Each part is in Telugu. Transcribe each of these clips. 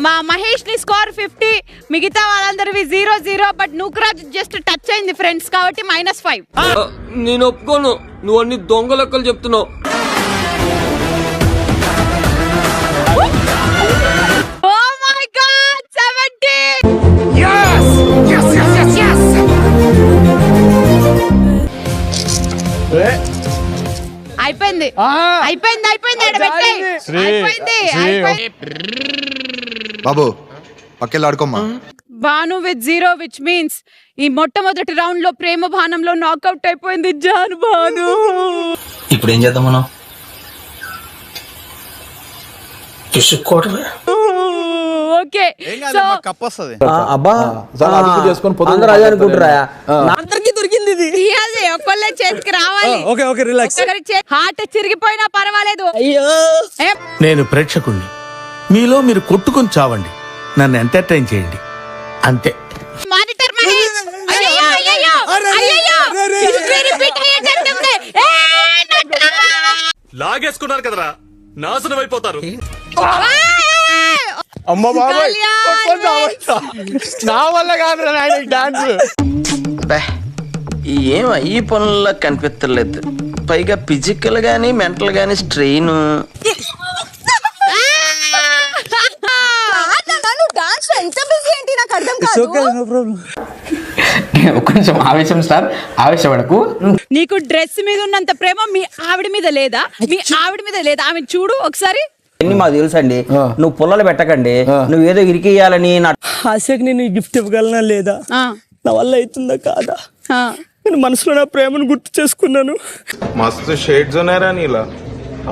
మా మహేష్ ని స్కోర్ 50, మిగతా వాళ్ళందరివి 0-0. బట్ నూకరాజ్ జస్ట్ టచ్ అయింది ఫ్రెండ్స్ కాబట్టి -5. నేను ఒప్పుకోను, నువ్వు అన్ని దొంగ లెక్కలు చెప్తున్నావు. Oh my God, 70. Yes! Yes, yes, yes, yes! అయిపోయింది. బాబు పక్కెళ్ళి ఆడుకోమ్మా. బాను విత్ 0, విచ్ మీన్స్ ఈ మొట్టమొదటి రౌండ్ లో ప్రేమ బాణంలో నాకౌట్ అయిపోయింది జాను బాను. ఇప్పుడు ఏం చేద్దాం మనం? ఓకే సో అబ్బా అందరూ అదే అనుకుంటారా? అందరికి దొరికింది ఇది. తీయాలి, ఒక్కళ్ళే చేతికి రావాలి. Okay okay relax. హార్ట్ చిరిగిపోయినా పర్వాలేదు. నేను ప్రేక్షకుణ్ణి, మీలో మీరు కొట్టుకొని చావండి, నన్ను ఎంటర్టైన్ చేయండి అంతే. మానిటర్ మహేష్. అయ్యయ్యో, అయ్యయ్యో, అయ్యయ్యో. ఇది రిపీట్ అయ్యేటట్టుంది. లాగేసుకున్నారు కదరా, నాశనం అయిపోతారు. అమ్మ బాబాయ్ నా వల్ల కాదు డాన్స్. ఏం ఈ పనుల్లో కనిపించలేదు, పైగా ఫిజికల్ గానీ మెంటల్ గానీ స్ట్రెయిన్. కొంచెం ఆవేశం సార్, ఆవేశపడకు. నీకు డ్రెస్ మీద ఉన్నంత ప్రేమ మీ ఆవిడ మీద లేదా? మీ ఆవిడ మీద లేదా? ఆమె చూడు ఒకసారి. మాకు తెలుసండి, నువ్వు పుల్లలు పెట్టకండి, నువ్వు ఏదో ఇరికియాలని. ఆశకి నేను గిఫ్ట్ ఇవ్వగలనా లేదా? నా వల్ల అవుతుందా కాదా? నేను మనసులో నా ప్రేమను గుర్తు చేసుకున్నాను. మస్తు షేడ్స్ ఉన్నారా నీలా?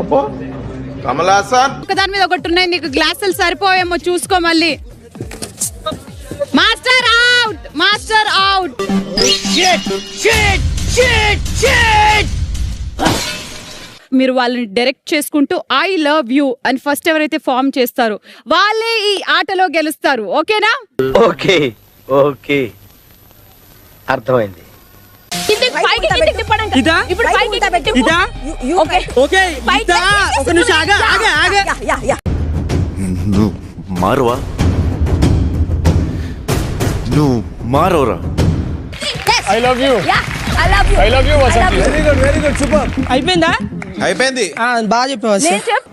అబ్బో కమలాసన్. ఒకదాని మీద ఒకటి ఉన్నాయి, నీకు గ్లాసులు సరిపోయేమో చూసుకో మళ్ళీ. Master out, master out. మీరు వాళ్ళని డైరెక్ట్ చేసుకుంటూ ఐ లవ్ యూ అని ఫస్ట్ ఎవరైతే ఫామ్ చేస్తారో వాళ్ళే ఈ ఆటలో గెలుస్తారు. ఓకేనా? ఓకే ఓకే అర్థమైంది. ఇదా ఇదా ఓకే ఇదా. ఒక నిమిషం ఆగా ఆగా ఆగా. నువ్వు మారువా? నువ్వు మారవరా? I love you, I love you Vasanthi. Very good very good super. అయిపోయిందా? అయిపోయింది. బాగా చెప్పావు.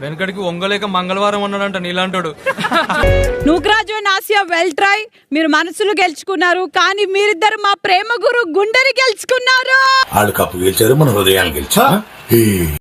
వెనకడికి ఒంగలేక మంగళవారం ఉన్నాడంట నీలాంటోడు. Nookaraju and Asiya well try. మీరు మనసులు గెలుచుకున్నారు, కానీ మీరిద్దరు మా ప్రేమ గురు గుండెని గెలుచుకున్నారు. వాళ్ళు కప్పు గెలిచారు, మన హృదయాన్ని గెలిచా.